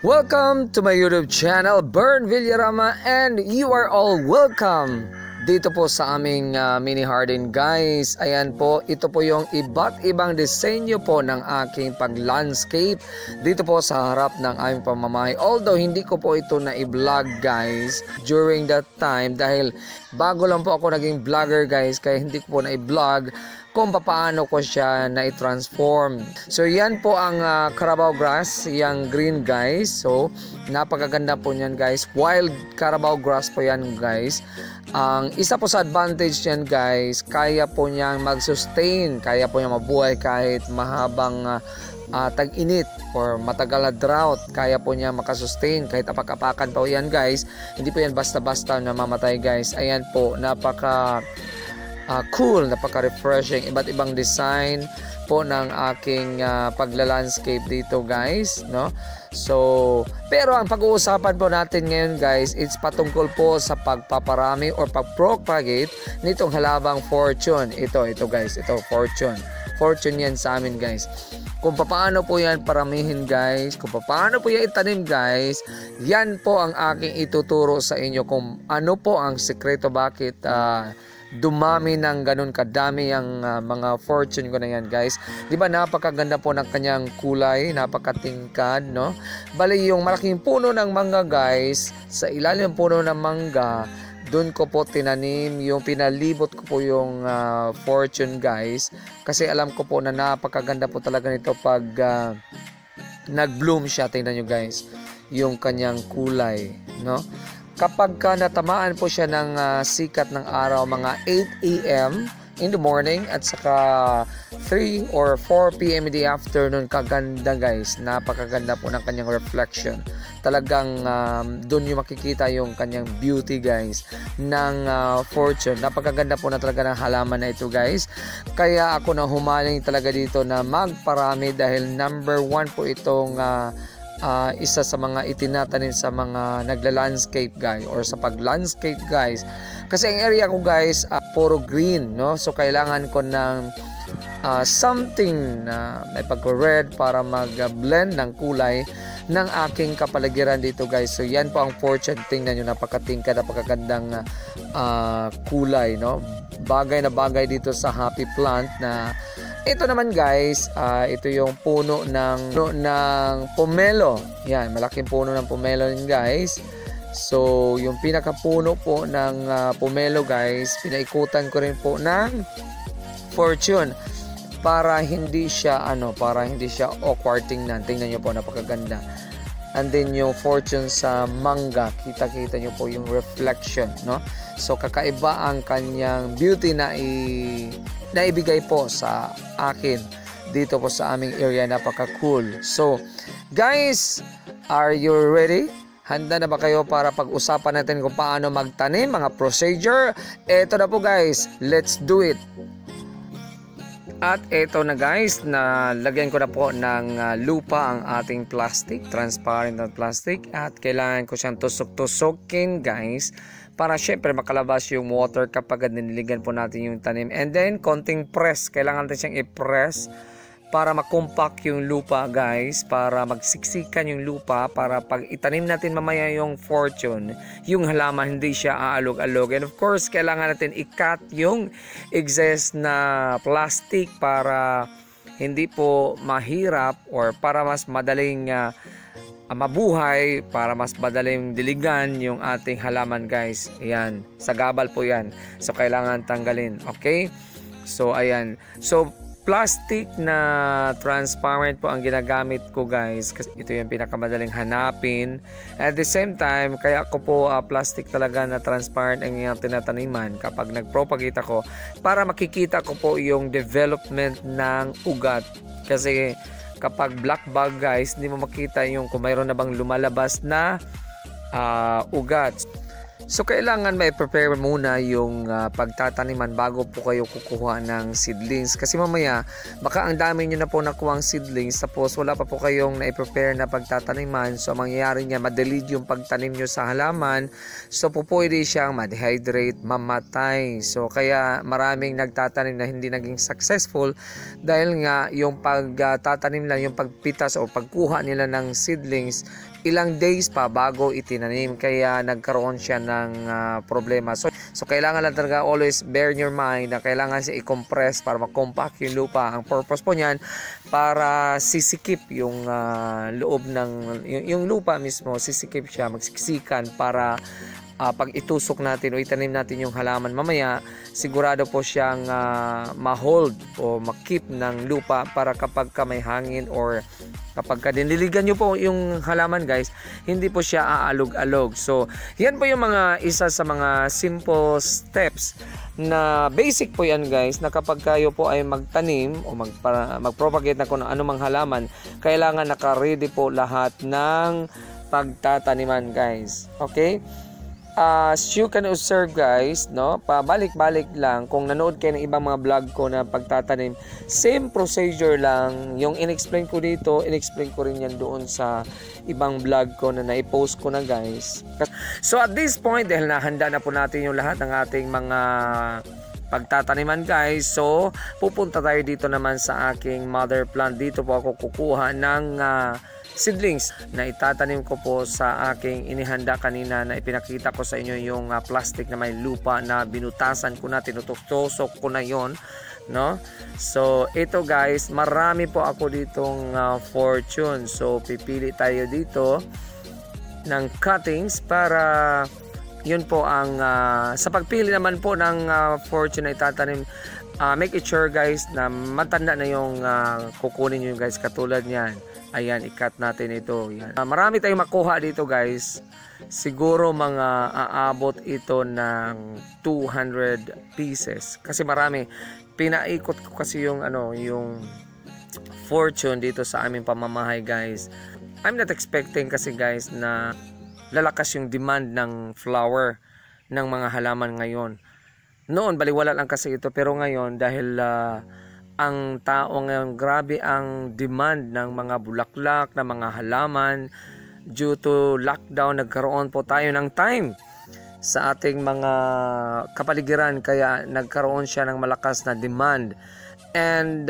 Welcome to my YouTube channel, Bern Villarama, and you are all welcome dito po sa aming mini garden, guys. Ayan po, ito po yung iba't ibang disenyo po ng aking pag-landscape dito po sa harap ng aming pamamahay. Although hindi ko po ito na i-vlog, guys, during that time dahil bago lang po ako naging vlogger, guys, kaya hindi ko po na i-vlog kung paano ko siya na i-transform. So yan po ang Carabao grass, yung green, guys. So napakaganda po niyan, guys. Wild Carabao grass po yan, guys. Ang isa po sa advantage niyan, guys, kaya po niyang mag-sustain, kaya po niyang mabuhay kahit mahabang tag-init or matagal na drought. Kaya po niya makasustain kahit apak-apakan po yan, guys. Hindi po yan basta-basta na mamatay, guys. Ayan po, napaka cool, napaka-refreshing, iba't ibang design po ng aking pagla-landscape dito, guys, no? So, pero ang pag-uusapan po natin ngayon, guys, it's patungkol po sa pagpaparami or pag-propagate nitong halabang fortune. Ito guys, ito fortune yan sa amin, guys. Kung paano po yan paramihin, guys, kung paano po yan itanim, guys, yan po ang aking ituturo sa inyo kung ano po ang sekreto bakit dumami ng ganun kadami ang mga fortune ko na yan, guys. Di ba napakaganda po ng kanyang kulay, napakatingkad, no? Bali yung malaking puno ng mangga, guys, sa ilalim ng puno ng mangga, doon ko po tinanim, yung pinalibot ko po yung fortune, guys, kasi alam ko po na napakaganda po talaga nito pag nag-bloom siya. Tingnan nyo, guys, yung kanyang kulay, no? Kapag natamaan po siya ng sikat ng araw, mga 8 AM in the morning at saka 3 or 4 PM in the afternoon, kaganda, guys. Napakaganda po ng kanyang reflection. Talagang doon yung makikita yung kanyang beauty, guys, ng fortune. Napakaganda po na talaga ng halaman na ito, guys. Kaya ako na humaling talaga dito na magparami dahil number 1 po itong isa sa mga itinatanim sa mga nagla-landscape, guys, or sa pag-landscape, guys. Kasi ang area ko, guys, puro green, no? So kailangan ko ng something na may pag-red para mag-blend ng kulay ng aking kapaligiran dito, guys. So yan po ang fortune. Tingnan nyo, napakatingkad, napakagandang kulay, no? Bagay na bagay dito sa happy plant na ito naman, guys, ito yung puno ng pomelo. Yan, malaking puno ng pomelo yun, guys. So, yung pinakapuno po ng pomelo, guys, pinaikutan ko rin po ng fortune para hindi siya awkward tingnan. Tingnan nyo po, napakaganda. And then yung fortune sa mangga, kita-kita nyo po yung reflection, no? So kakaiba ang kanyang beauty na ibigay po sa akin dito po sa aming area. Napaka-cool. So guys, are you ready? Handa na ba kayo para pag-usapan natin kung paano magtanim, mga procedure? Eto na po, guys, let's do it. At eto na, guys, na lagyan ko na po ng lupa ang ating plastic, transparent na plastic, at kailangan ko siyang tusok-tusokin, guys, para syempre makalabas yung water kapag nililigan po natin yung tanim. And then konting press, kailangan natin siyang i-press para makompact yung lupa, guys, para magsiksikan yung lupa, para pag itanim natin mamaya yung fortune, yung halaman hindi siya aalog-alog. And of course, kailangan natin i-cut yung excess na plastic para hindi po mahirap or para mas madaling mabuhay, para mas madaling diligan yung ating halaman, guys. Ayan, sagabal po yan. So kailangan tanggalin, okay? So ayan. So plastic na transparent po ang ginagamit ko, guys, kasi ito yung pinakamadaling hanapin. At the same time, kaya ako po plastic talaga na transparent ang yung tinataniman kapag nagpropagate ako, para makikita ko po yung development ng ugat. Kasi kapag black bag, guys, hindi mo makita yung kung mayroon na bang lumalabas na ugat. So kailangan may prepare muna yung pagtataniman bago po kayo kukuha ng seedlings, kasi mamaya baka ang dami nyo na po nakuha ang seedlings tapos wala pa po kayong na-prepare na pagtataniman. So mangyayari niya madelid yung pagtanim nyo sa halaman, so po pwede siyang ma-dehydrate, mamatay. So kaya maraming nagtatanim na hindi naging successful dahil nga yung pagtatanim lang, yung pagpitas o pagkuha nila ng seedlings, ilang days pa bago itinanim, kaya nagkaroon siya ng problema. So kailangan lang talaga always bear in your mind na kailangan siya i-compress para ma-compact yung lupa. Ang purpose po niyan para sisikip yung loob ng yung lupa mismo, sisikip siya, magsiksikan para pag itusok natin o itanim natin yung halaman mamaya, sigurado po siyang ma-hold o ma-keep ng lupa para kapag may hangin or kapag diniligan nyo po yung halaman guys, hindi po siya aalog-alog. So yan po yung mga isa sa mga simple steps na basic po yan guys, na kapag kayo po ay magtanim o magpropagate na kung anumang halaman, kailangan naka-ready po lahat ng pagtataniman guys. Okay? As you can observe guys, no, pabalik-balik lang kung nanood kayo ng ibang mga vlog ko na pagtatanim, same procedure lang yung in-explain ko dito, in-explain ko rin yan doon sa ibang vlog ko na na-post ko na guys. So at this point, dahil nahanda na po natin yung lahat ng ating mga pagtataniman guys, so pupunta tayo dito naman sa aking mother plant. Dito po ako kukuha ng seedlings na itatanim ko po sa aking inihanda kanina na ipinakita ko sa inyo, yung plastic na may lupa na binutasan ko na, tinutusok ko na yon, no? So ito guys, marami po ako ditong fortune. So pipili tayo dito ng cuttings para yun po ang sa pagpili naman po ng fortune na itatanim, make it sure guys na matanda na yung kukunin nyo guys, katulad niyan. Ayan, i-cut natin ito. Yan. Marami tayong makuha dito guys. Siguro mga aabot ito ng 200 pieces. Kasi marami. Pinaikot ko kasi yung yung fortune dito sa aming pamamahay guys. I'm not expecting kasi guys na lalakas yung demand ng flower ng mga halaman ngayon. Noon baliwala lang kasi ito, pero ngayon dahil ang tao ngayon, grabe ang demand ng mga bulaklak, ng mga halaman. Due to lockdown, nagkaroon po tayo ng time sa ating mga kapaligiran, kaya nagkaroon siya ng malakas na demand. And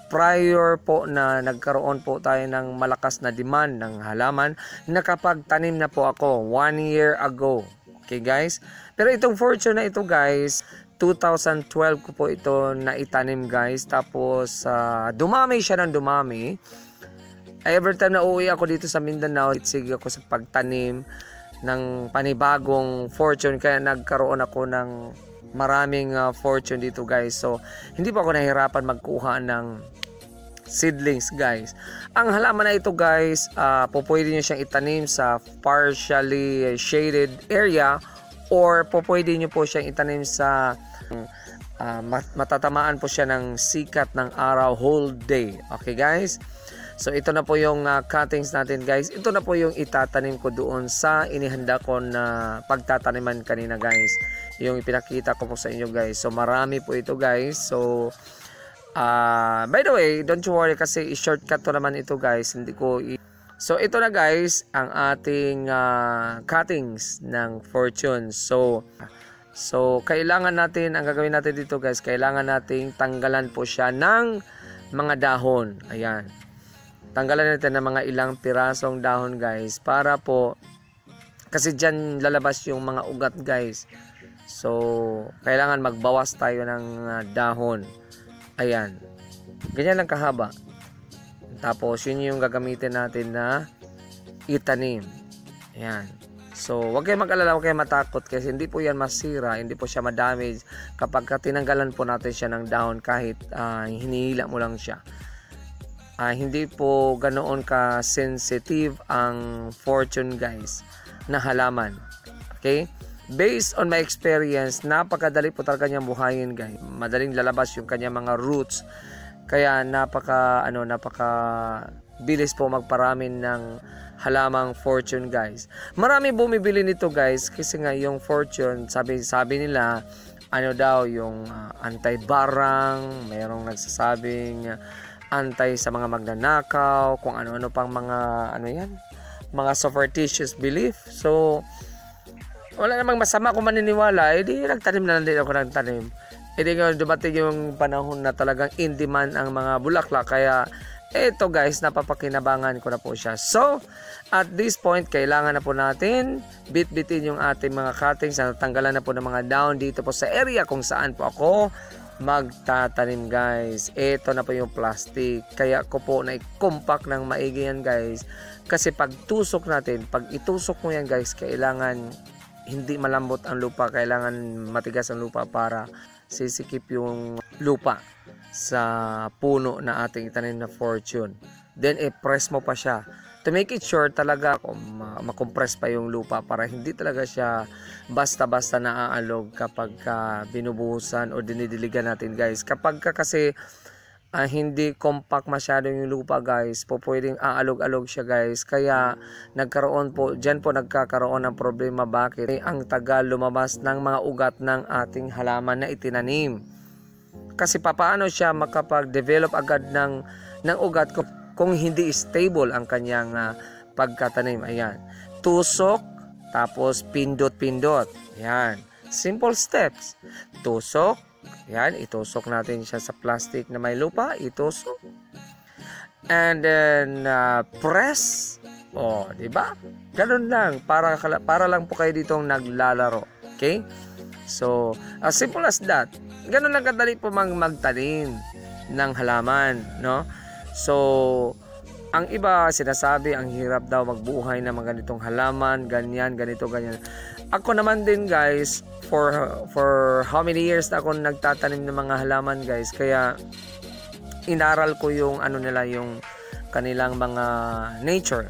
prior po na nagkaroon po tayo ng malakas na demand ng halaman, nakapagtanim na po ako 1 year ago. Okay guys? Pero itong fortune na ito guys, 2012 ko po ito na itanim guys. Tapos dumami siya ng dumami. Every time na uuwi ako dito sa Mindanao, sige ako sa pagtanim ng panibagong fortune, kaya nagkaroon ako ng maraming fortune dito guys. So hindi pa ako nahirapan magkuha ng seedlings guys. Ang halaman na ito guys, pwede nyo siyang itanim sa partially shaded area, or pwede nyo po siyang itanim sa matatamaan po siya ng sikat ng araw whole day. Okay guys? So ito na po yung cuttings natin guys. Ito na po yung itatanim ko doon sa inihanda ko na pagtataniman kanina guys. Yung ipinakita ko po sa inyo guys. So marami po ito guys. So by the way, don't you worry kasi i-shortcut to naman ito guys. Hindi ko So ito na guys ang ating cuttings ng fortune. So kailangan natin, ang gagawin natin dito guys, kailangan nating tanggalan po siya ng mga dahon. Ayan. Tanggalan natin ng mga ilang pirasong dahon guys, para po kasi dyan lalabas yung mga ugat guys. So kailangan magbawas tayo ng dahon. Ayan. Ganyan lang kahaba. Tapos yun yung gagamitin natin na itanim. Ayan. So wag kayong mag-alala, wag kayong matakot kasi hindi po yan masira, hindi po siya ma-damage kapag tinanggalan po natin siya ng dahon kahit hinihila mo lang siya. Hindi po ganoon ka sensitive ang fortune guys na halaman. Okay? Based on my experience, napakadali po talaga niyang buhayin guys. Madaling lalabas yung kanyang mga roots. Kaya napaka bilis po magparami ng halamang fortune guys. Marami bumibili nito guys kasi nga yung fortune, sabi nila ano daw yung anti-barang, mayroong nagsasabing antay sa mga magnanakaw, kung ano-ano pang mga mga superstitious belief. So wala namang masama kung maniniwala, edi nagtanim na lang din ako ng tanim. Edi nga dumating yung panahon na talagang in demand ang mga bulaklak, kaya eto guys, napapakinabangan ko na po siya. So at this point, kailangan na po natin bit-bitin yung ating mga cuttings, natanggalan na po ng mga down dito po sa area kung saan po ako magtatanim guys. Ito na po yung plastic, kaya ko po na-compact ng maigi yan guys, kasi pag tusok natin, pag itusok mo yan guys, kailangan hindi malambot ang lupa, kailangan matigas ang lupa para sisikip yung lupa sa puno na ating itanim na fortune. Then i-press mo pa siya to make it sure talaga makompress pa yung lupa para hindi talaga siya basta-basta naaalog kapag binubuhusan o dinidiligan natin guys. Kapag kasi hindi compact masyado yung lupa guys, po pwedeng aalog-alog siya guys. Kaya dyan po nagkakaroon ng problema. Bakit? Ang tagal lumabas ng mga ugat ng ating halaman na itinanim. Kasi paano siya makapag-develop agad ng ugat kung hindi stable ang kanyang pagkatanim. Ayan. Tusok, tapos pindot-pindot. Ayan. Simple steps. Tusok. Ayan. Itusok natin siya sa plastic na may lupa. Itusok. And then, press. O, diba? Ganun lang. Para lang po kayo ditong naglalaro. Okay? So, as simple as that. Ganun lang kadali po magtanim ng halaman, no? So, ang iba sinasabi, ang hirap daw magbuhay ng mga ganitong halaman, ganyan, ganito, ganyan. Ako naman din guys, for how many years na ako nagtatanim ng mga halaman guys, kaya inaral ko yung yung kanilang mga nature.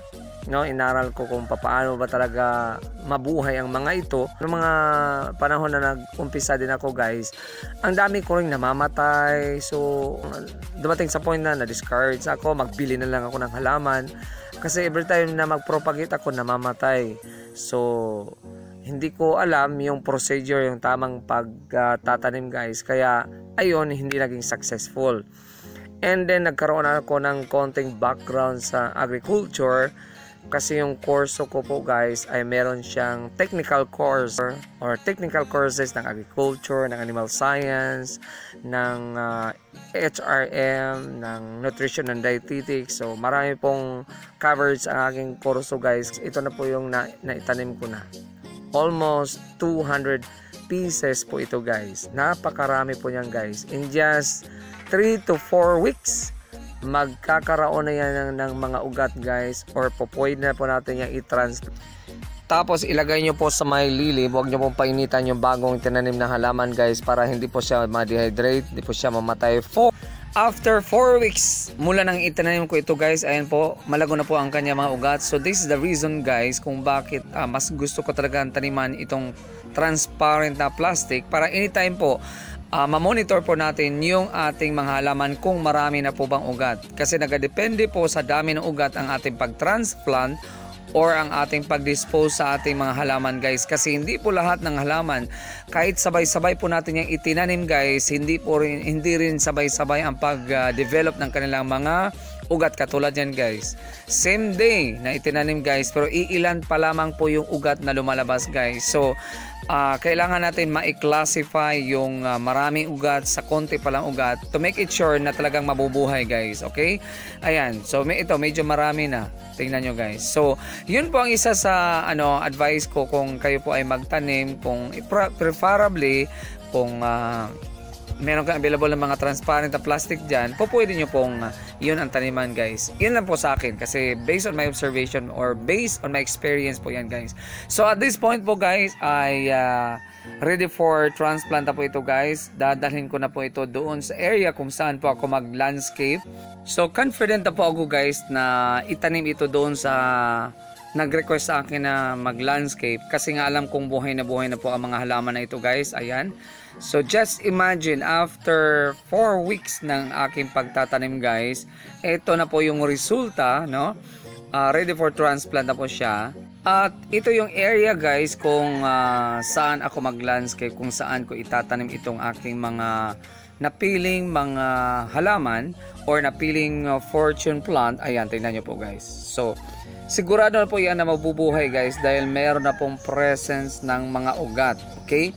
No, inaral ko kung paano ba talaga mabuhay ang mga ito. Noong mga panahon na nag-umpisa din ako guys, ang dami ko ring namamatay. So dumating sa point na na-discourage ako, magbili na lang ako ng halaman kasi every time na mag-propagate ako namamatay. So hindi ko alam yung procedure, yung tamang pagtatanim guys, kaya ayun, hindi naging successful. And then nagkaroon ako ng konting background sa agriculture. Kasi yung kurso ko po guys ay meron siyang technical course or technical courses ng agriculture, ng animal science, ng HRM, ng nutrition and dietetics. So marami pong coverage ang aking kurso guys. Ito na po yung naitanim ko na. Almost 200 pieces po ito guys. Napakarami po niyan guys. In just 3 to 4 weeks, magkakaroon na yan ng mga ugat guys, or pwede na po natin yung i-transplant. Tapos ilagay nyo po sa may lili, huwag nyo pong painitan yung bagong tinanim na halaman guys, para hindi po siya ma-dehydrate, hindi po siya mamatay. After 4 weeks mula nang itinanim ko ito guys, ayan po, malago na po ang kanya mga ugat. So this is the reason guys kung bakit mas gusto ko talaga taniman itong transparent na plastic, para anytime po ma-monitor po natin yung ating mga halaman kung marami na po bang ugat. Kasi nagadepende po sa dami ng ugat ang ating pag-transplant or ang ating pag-dispose sa ating mga halaman guys. Kasi hindi po lahat ng halaman, kahit sabay-sabay po natin yung itinanim guys, hindi rin sabay-sabay ang pag-develop ng kanilang mga ugat. Katulad yan guys, same day na itinanim guys, pero iilan pa lamang po yung ugat na lumalabas guys. So kailangan natin ma-classify yung maraming ugat sa konti palang ugat to make it sure na talagang mabubuhay guys. Okay, ayan, so ito medyo marami na, tingnan nyo guys. So yun po ang isa sa advice ko kung kayo po ay magtanim, kung preferably kung meron kang available ng mga transparent na plastic dyan, po pwede nyo pong yun ang taniman guys. Yun lang po sa akin, kasi based on my observation or based on my experience po yan guys. So at this point po guys, ay ready for transplant na po ito guys. Dadalhin ko na po ito doon sa area kung saan po ako mag-landscape. So confident na po ako guys na itanim ito doon sa nag-request sa akin na mag-landscape kasi nga alam kong buhay na po ang mga halaman na ito guys. Ayan. So just imagine after 4 weeks ng aking pagtatanim guys, ito na po yung resulta, no? Ready for transplant na po siya. At ito yung area guys kung saan ako mag-landscape, kung saan ko itatanim itong aking mga napiling mga halaman or napiling fortune plant. Ayan, tingnan nyo po guys. So, sigurado na po yan na mabubuhay guys dahil meron na pong presence ng mga ugat. Okay?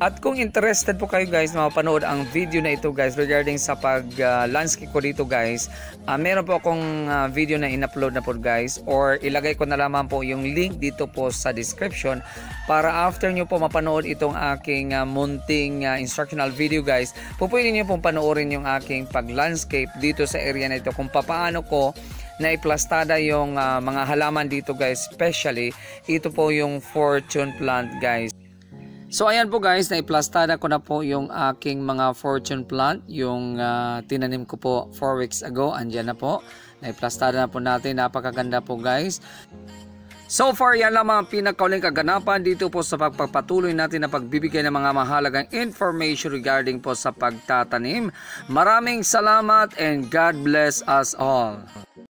At kung interested po kayo guys na mapanood ang video na ito guys regarding sa pag-landscape ko dito guys, meron po akong video na in-upload na po guys, or ilagay ko na lamang po yung link dito po sa description para after nyo po mapanood itong aking munting instructional video guys, po pwede nyo pong panoorin yung aking pag-landscape dito sa area na ito kung paano ko na iplastada yung mga halaman dito guys, especially ito po yung fortune plant guys. So ayan po guys, naiplastada ko na po yung aking mga fortune plant, yung tinanim ko po 4 weeks ago, andyan na po. Naiplastada na po natin, napakaganda po guys. So far yan lang mga pinakauling kaganapan dito po sa pagpapatuloy natin na pagbibigay ng mga mahalagang information regarding po sa pagtatanim. Maraming salamat and God bless us all.